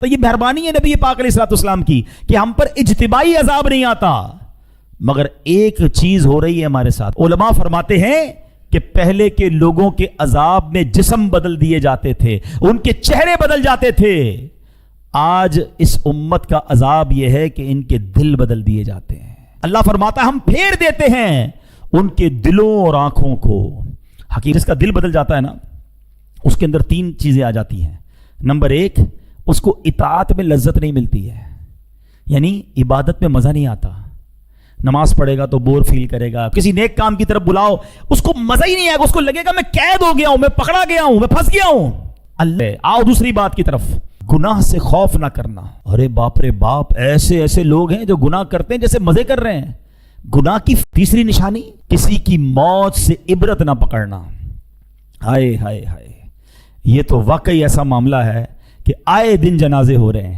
تو یہ مہربانی ہے نبی پاک علیہ الصلوۃ والسلام کی کہ ہم پر اجتماعی عذاب نہیں آتا، مگر ایک چیز ہو رہی ہے ہمارے ساتھ۔ علماء فرماتے ہیں کہ پہلے کے لوگوں کے عذاب میں جسم بدل دیے جاتے تھے، ان کے چہرے بدل جاتے تھے، آج اس امت کا عذاب یہ ہے کہ ان کے دل بدل دیے جاتے ہیں۔ اللہ فرماتا ہے ہم پھیر دیتے ہیں ان کے دلوں اور آنکھوں کو۔ حقیقت جس کا دل بدل جاتا ہے نا، اس کے اندر تین چیزیں آ جاتی ہیں۔ نمبر ایک، اس کو اطاعت میں لذت نہیں ملتی ہے، یعنی عبادت میں مزہ نہیں آتا۔ نماز پڑھے گا تو بور فیل کرے گا، کسی نیک کام کی طرف بلاؤ اس کو مزہ ہی نہیں آئے گا، اس کو لگے گا میں قید ہو گیا ہوں، میں پکڑا گیا ہوں، میں پھنس گیا ہوں۔ اللہ آؤ دوسری بات کی طرف، گناہ سے خوف نہ کرنا۔ ارے باپ رے باپ، ایسے ایسے لوگ ہیں جو گناہ کرتے ہیں جیسے مزے کر رہے ہیں۔ گناہ کی تیسری نشانی، کسی کی موت سے عبرت نہ پکڑنا۔ ہائے ہائے ہائے، یہ تو واقعی ایسا معاملہ ہے کہ آئے دن جنازے ہو رہے ہیں۔